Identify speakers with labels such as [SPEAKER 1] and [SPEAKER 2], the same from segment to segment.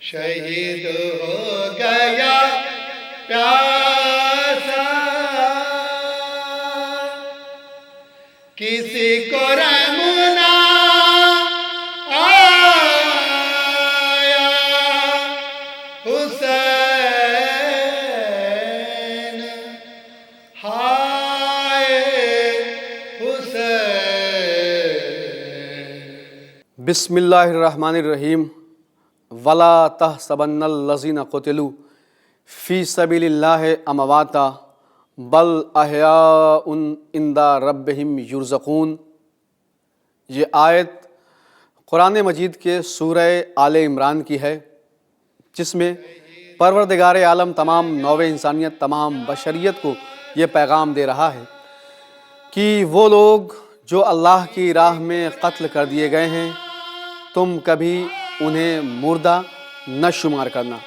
[SPEAKER 1] شہید ہو گیا پیاسا، کسی کو رحم نہ آیا، حسین ہائے حسین۔
[SPEAKER 2] بسم اللہ الرحمن الرحیم۔ ولا تحسبن الذین قتلوا فی سبیل اللہ امواتا بل احیاء عند ربہم یرزقون۔ یہ آیت قرآن مجید کے سورہ آل عمران کی ہے، جس میں پروردگار عالم تمام نوع انسانیت، تمام بشریت کو یہ پیغام دے رہا ہے کہ وہ لوگ جو اللہ کی راہ میں قتل کر دیے گئے ہیں، تم کبھی انہیں مردہ نہ شمار کرنا۔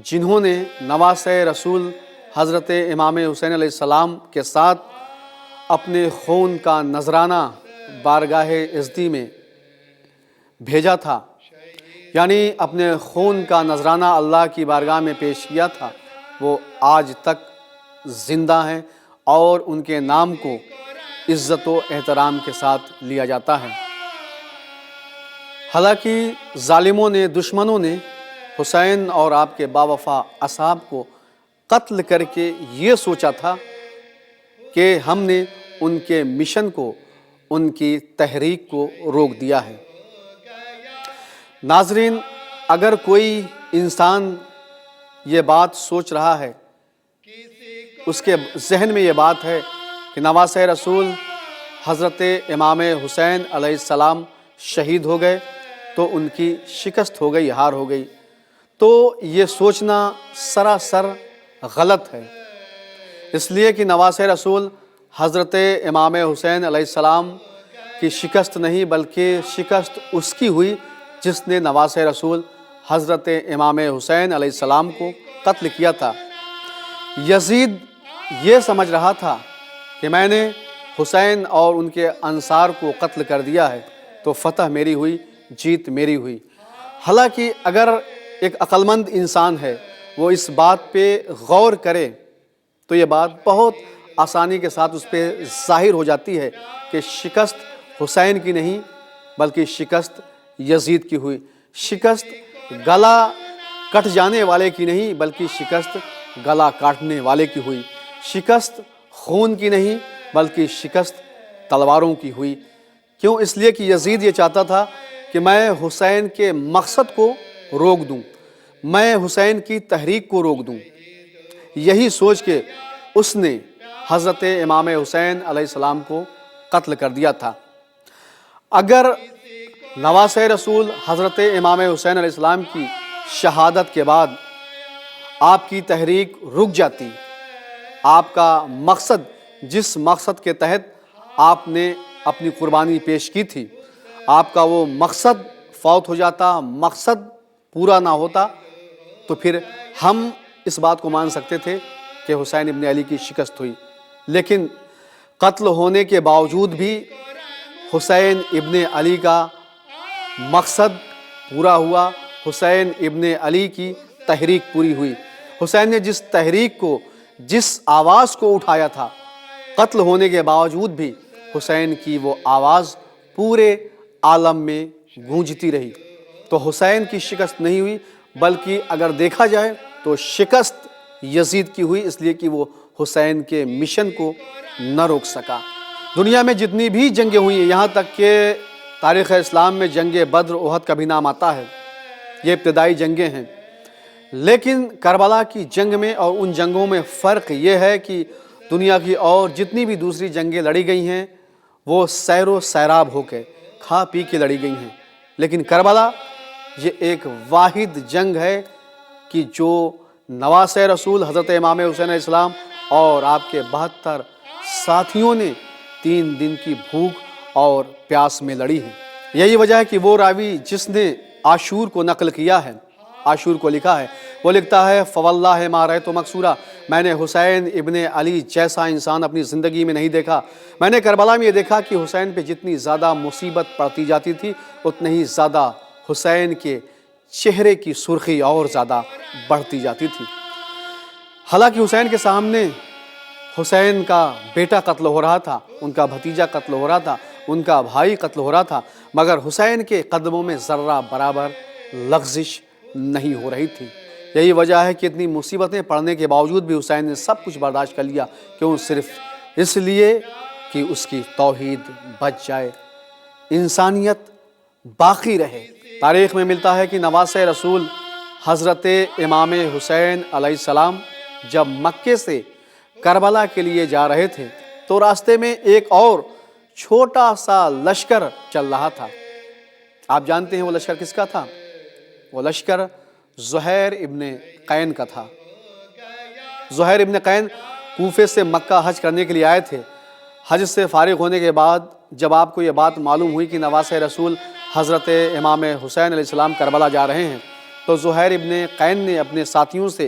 [SPEAKER 2] جنہوں نے نواسۂ رسول حضرت امام حسین علیہ السلام کے ساتھ اپنے خون کا نذرانہ بارگاہ عزتی میں بھیجا تھا، یعنی اپنے خون کا نذرانہ اللہ کی بارگاہ میں پیش کیا تھا، وہ آج تک زندہ ہیں اور ان کے نام کو عزت و احترام کے ساتھ لیا جاتا ہے۔ حالانکہ ظالموں نے، دشمنوں نے حسین اور آپ کے باوفا اصحاب کو قتل کر کے یہ سوچا تھا کہ ہم نے ان کے مشن کو، ان کی تحریک کو روک دیا ہے۔ ناظرین، اگر کوئی انسان یہ بات سوچ رہا ہے، اس کے ذہن میں یہ بات ہے کہ نواسۂ رسول حضرت امام حسین علیہ السلام شہید ہو گئے تو ان کی شکست ہو گئی، ہار ہو گئی، تو یہ سوچنا سراسر غلط ہے۔ اس لیے کہ نواسۂ رسول حضرت امام حسین علیہ السلام کی شکست نہیں، بلکہ شکست اس کی ہوئی جس نے نواسۂ رسول حضرت امام حسین علیہ السلام کو قتل کیا تھا۔ یزید یہ سمجھ رہا تھا کہ میں نے حسین اور ان کے انصار کو قتل کر دیا ہے تو فتح میری ہوئی، جیت میری ہوئی۔ حالانکہ اگر ایک عقل مند انسان ہے، وہ اس بات پہ غور کرے تو یہ بات بہت آسانی کے ساتھ اس پہ ظاہر ہو جاتی ہے کہ شکست حسین کی نہیں بلکہ شکست یزید کی ہوئی، شکست گلا کٹ جانے والے کی نہیں بلکہ شکست گلا کاٹنے والے کی ہوئی، شکست خون کی نہیں بلکہ شکست تلواروں کی ہوئی۔ کیوں؟ اس لیے کہ یزید یہ چاہتا تھا کہ میں حسین کے مقصد کو روک دوں، میں حسین کی تحریک کو روک دوں۔ یہی سوچ کے اس نے حضرت امام حسین علیہ السلام کو قتل کر دیا تھا۔ اگر نواسۂ رسول حضرت امام حسین علیہ السلام کی شہادت کے بعد آپ کی تحریک رک جاتی، آپ کا مقصد، جس مقصد کے تحت آپ نے اپنی قربانی پیش کی تھی، آپ کا وہ مقصد فوت ہو جاتا، مقصد پورا نہ ہوتا، تو پھر ہم اس بات کو مان سکتے تھے کہ حسین ابن علی کی شکست ہوئی۔ لیکن قتل ہونے کے باوجود بھی حسین ابن علی کا مقصد پورا ہوا، حسین ابن علی کی تحریک پوری ہوئی۔ حسین نے جس تحریک کو، جس آواز کو اٹھایا تھا، قتل ہونے کے باوجود بھی حسین کی وہ آواز پورے عالم میں گونجتی رہی۔ تو حسین کی شکست نہیں ہوئی، بلکہ اگر دیکھا جائے تو شکست یزید کی ہوئی، اس لیے کہ وہ حسین کے مشن کو نہ روک سکا۔ دنیا میں جتنی بھی جنگیں ہوئی ہیں، یہاں تک کہ تاریخ اسلام میں جنگ بدر، احد کا بھی نام آتا ہے، یہ ابتدائی جنگیں ہیں، لیکن کربلا کی جنگ میں اور ان جنگوں میں فرق یہ ہے کہ دنیا کی اور جتنی بھی دوسری جنگیں لڑی گئی ہیں وہ سیر و سیراب ہو کے، کھا پی کے لڑی گئی ہیں، لیکن کربلا یہ ایک واحد جنگ ہے کہ جو نواسۂ رسول حضرت امام حسین علیہ السلام اور آپ کے 72 ساتھیوں نے 3 دن کی بھوک اور پیاس میں لڑی ہے۔ یہی وجہ ہے کہ وہ راوی جس نے عاشور کو نقل کیا ہے، عاشور کو لکھا ہے، وہ لکھتا ہے فواللہ ما رأیت مقصورا، میں نے حسین ابن علی جیسا انسان اپنی زندگی میں نہیں دیکھا۔ میں نے کربلا میں یہ دیکھا کہ حسین پہ جتنی زیادہ مصیبت پڑتی جاتی تھی، اتنی ہی زیادہ حسین کے چہرے کی سرخی اور زیادہ بڑھتی جاتی تھی۔ حالانکہ حسین کے سامنے حسین کا بیٹا قتل ہو رہا تھا، ان کا بھتیجا قتل ہو رہا تھا، ان کا بھائی قتل ہو رہا تھا، مگر حسین کے قدموں میں ذرہ برابر لغزش نہیں ہو رہی تھی۔ یہی وجہ ہے کہ اتنی مصیبتیں پڑنے کے باوجود بھی حسین نے سب کچھ برداشت کر لیا، کیوں؟ صرف اس لیے کہ اس کی توحید بچ جائے، انسانیت باقی رہے۔ تاریخ میں ملتا ہے کہ نواسۂ رسول حضرت امام حسین علیہ السلام جب مکے سے کربلا کے لیے جا رہے تھے تو راستے میں ایک اور چھوٹا سا لشکر چل رہا تھا۔ آپ جانتے ہیں وہ لشکر کس کا تھا؟ وہ لشکر زہیر ابن قین کا تھا۔ زہیر ابن قین کوفے سے مکہ حج کرنے کے لیے آئے تھے۔ حج سے فارغ ہونے کے بعد جب آپ کو یہ بات معلوم ہوئی کہ نواسۂ رسول حضرت امام حسین علیہ السلام کربلا جا رہے ہیں تو زہیر ابن قین نے اپنے ساتھیوں سے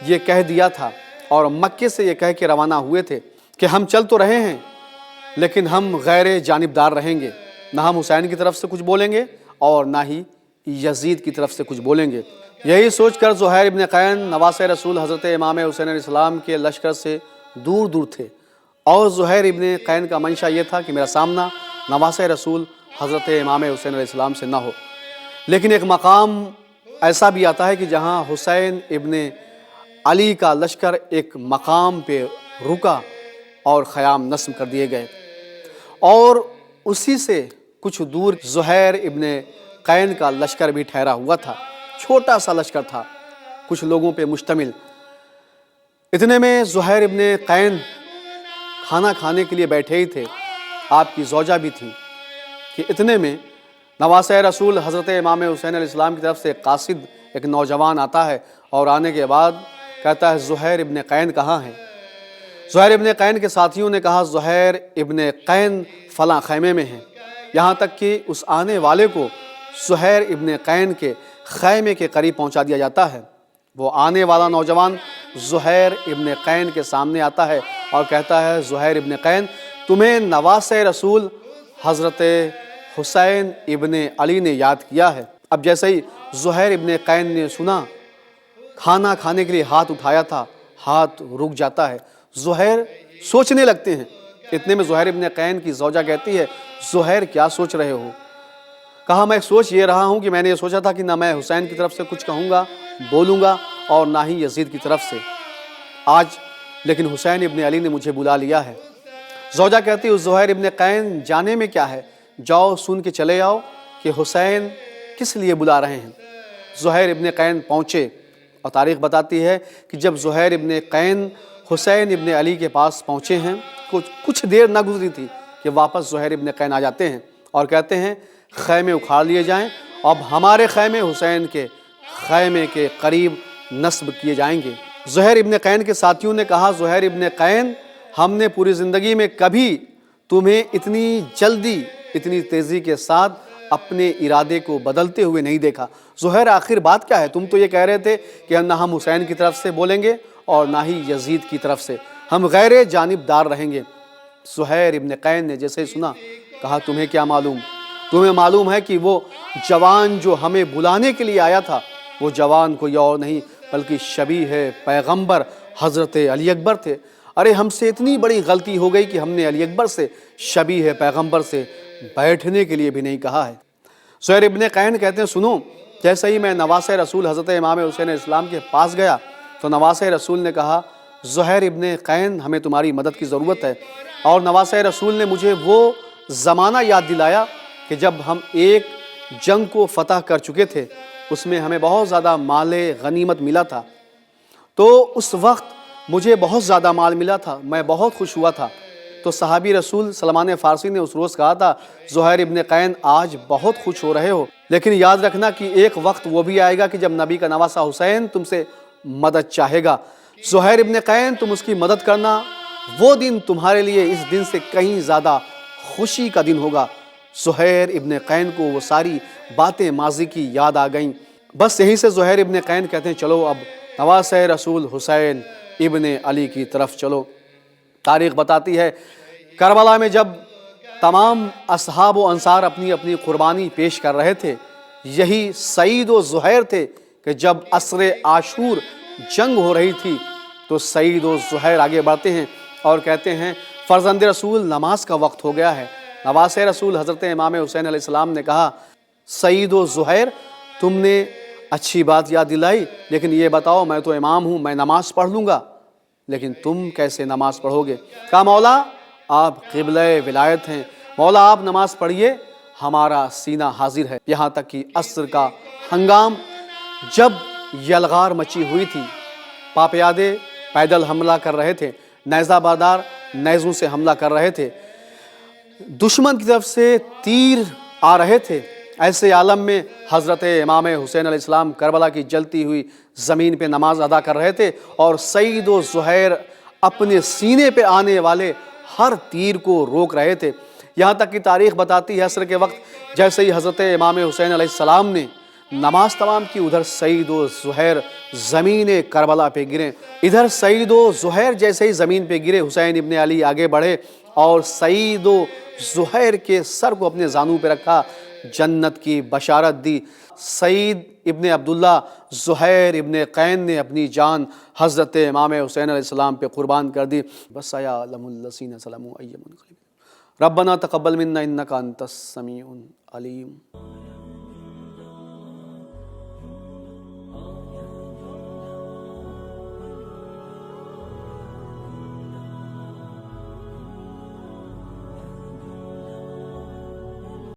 [SPEAKER 2] یہ کہہ دیا تھا اور مکے سے یہ کہہ کے روانہ ہوئے تھے کہ ہم چل تو رہے ہیں لیکن ہم غیر جانبدار رہیں گے، نہ ہم حسین کی طرف سے کچھ بولیں گے اور نہ ہی یزید کی طرف سے کچھ بولیں گے۔ یہی سوچ کر زہیر ابن قین نواسۂ رسول حضرت امام حسین علیہ السلام کے لشکر سے دور دور تھے، اور زہیر ابن قین کا منشا یہ تھا کہ میرا سامنا نواسۂ رسول حضرت امام حسین علیہ السلام سے نہ ہو۔ لیکن ایک مقام ایسا بھی آتا ہے کہ جہاں حسین ابن علی کا لشکر ایک مقام پہ رکا اور خیام نصب کر دیے گئے، اور اسی سے کچھ دور زہیر ابن قین کا لشکر بھی ٹھہرا ہوا تھا۔ چھوٹا سا لشکر تھا، کچھ لوگوں پہ مشتمل۔ اتنے میں زہیر ابن قین کھانا کھانے کے لیے بیٹھے ہی تھے، آپ کی زوجہ بھی تھی، کہ اتنے میں نواسۂ رسول حضرت امام حسین علیہ السلام کی طرف سے قاصد ایک نوجوان آتا ہے اور آنے کے بعد کہتا ہے زہیر ابن قین کہاں ہے؟ زہیر ابن قین کے ساتھیوں نے کہا زہیر ابن قین فلاں خیمے میں ہیں، یہاں تک کہ اس آنے والے کو زہیر ابن قین کے خیمے کے قریب پہنچا دیا جاتا ہے۔ وہ آنے والا نوجوان زہیر ابن قین کے سامنے آتا ہے اور کہتا ہے زہیر ابن قین تمہیں نواسۂ رسول حضرت حسین ابن علی نے یاد کیا ہے۔ اب جیسے ہی زہیر ابن قین نے سنا، کھانا کھانے کے لیے ہاتھ اٹھایا تھا، ہاتھ رک جاتا ہے۔ زہیر سوچنے لگتے ہیں۔ اتنے میں زہیر ابن قین کی زوجہ کہتی ہے زہیر کیا سوچ رہے ہو؟ کہا میں سوچ یہ رہا ہوں کہ میں نے یہ سوچا تھا کہ نہ میں حسین کی طرف سے کچھ کہوں گا بولوں گا اور نہ ہی یزید کی طرف سے، آج لیکن حسین ابن علی نے مجھے بلا لیا ہے۔ زوجہ کہتی ہے زہیر ابن قین جانے میں کیا ہے، جاؤ سن کے چلے آؤ کہ حسین کس لیے بلا رہے ہیں۔ زہیر ابن قین پہنچے اور تاریخ بتاتی ہے کہ جب زہیر ابن قین حسین ابن علی کے پاس پہنچے ہیں کچھ دیر نہ گزری تھی کہ واپس زہیر ابن قین آ جاتے ہیں اور کہتے ہیں خیمے اکھاڑ لیے جائیں، اب ہمارے خیمے حسین کے خیمے کے قریب نصب کیے جائیں گے۔ زہیر ابن قین کے ساتھیوں نے کہا زہیر ابن قین ہم نے پوری زندگی میں کبھی تمہیں اتنی جلدی اتنی تیزی کے ساتھ اپنے ارادے کو بدلتے ہوئے نہیں دیکھا۔ زہیر آخر بات کیا ہے؟ تم تو یہ کہہ رہے تھے کہ نہ ہم حسین کی طرف سے بولیں گے اور نہ ہی یزید کی طرف سے، ہم غیر جانبدار رہیں گے۔ زہیر ابن قین نے جیسے سنا کہا تمہیں کیا معلوم؟ تمہیں معلوم ہے کہ وہ جوان جو ہمیں بلانے کے لیے آیا تھا وہ جوان کوئی اور نہیں بلکہ شبیہ ہے پیغمبر حضرت علی اکبر تھے۔ ارے ہم سے اتنی بڑی غلطی ہو گئی کہ ہم نے علی اکبر سے شبیہ پیغمبر سے بیٹھنے کے لیے بھی نہیں کہا ہے۔ زہیر ابن قین کہتے ہیں سنو، جیسے ہی میں نواسۂ رسول حضرت امام حسین علیہ السلام کے پاس گیا تو نواسۂ رسول نے کہا زہیر ابن قین ہمیں تمہاری مدد کی ضرورت ہے، اور نواسۂ رسول نے مجھے وہ زمانہ یاد دلایا کہ جب ہم ایک جنگ کو فتح کر چکے تھے، اس میں ہمیں بہت زیادہ مال غنیمت ملا تھا، تو اس وقت مجھے بہت زیادہ مال ملا تھا، میں بہت خوش ہوا تھا۔ تو صحابی رسول سلمان فارسی نے اس روز کہا تھا زہیر ابن قین آج بہت خوش ہو رہے ہو، لیکن یاد رکھنا کہ ایک وقت وہ بھی آئے گا کہ جب نبی کا نواسہ حسین تم سے مدد چاہے گا۔ زہیر ابن قین تم اس کی مدد کرنا، وہ دن تمہارے لیے اس دن سے کہیں زیادہ خوشی کا دن ہوگا۔ زہیر ابن قین کو وہ ساری باتیں ماضی کی یاد آ گئیں۔ بس یہیں سے زہیر ابن قین کہتے ہیں چلو اب نواسۂ رسول حسین ابن علی کی طرف چلو۔ تاریخ بتاتی ہے کربلا میں جب تمام اصحاب و انصار اپنی اپنی قربانی پیش کر رہے تھے، یہی سعید و زہیر تھے کہ جب عصر عاشور جنگ ہو رہی تھی تو سعید و زہیر آگے بڑھتے ہیں اور کہتے ہیں فرزند رسول نماز کا وقت ہو گیا ہے۔ نواسۂ رسول حضرت امام حسین علیہ السلام نے کہا سعید و زہیر تم نے اچھی بات یاد دلائی، لیکن یہ بتاؤ میں تو امام ہوں، میں نماز پڑھ لوں گا، لیکن تم کیسے نماز پڑھو گے؟ کہا مولا آپ قبلہ ولایت ہیں، مولا آپ نماز پڑھیے، ہمارا سینہ حاضر ہے۔ یہاں تک کہ عصر کا ہنگام جب یلغار مچی ہوئی تھی، پاپیادے پیدل حملہ کر رہے تھے، نیزہ بردار نیزوں سے حملہ کر رہے تھے، دشمن کی طرف سے تیر آ رہے تھے، ایسے عالم میں حضرت امام حسین علیہ السلام کربلا کی جلتی ہوئی زمین پہ نماز ادا کر رہے تھے اور سعید و زہیر اپنے سینے پہ آنے والے ہر تیر کو روک رہے تھے۔ یہاں تک کہ تاریخ بتاتی ہے عصر کے وقت جیسے ہی حضرت امام حسین علیہ السلام نے نماز تمام کی، ادھر سعید و زہیر زمین کربلا پہ گرے۔ ادھر سعید و زہیر جیسے ہی زمین پہ گرے، حسین ابن علی آگے بڑھے اور سعید و زہیر کے سر کو اپنے زانوں پہ رکھا، جنت کی بشارت دی۔ سعید ابن عبداللہ زہیر ابن قین نے اپنی جان حضرت امام حسین علیہ السلام پہ قربان کر دی۔ بس یعلم الذین ظلموا ای منقلب ربنا تقبل منا انک انت السمیع العلیم۔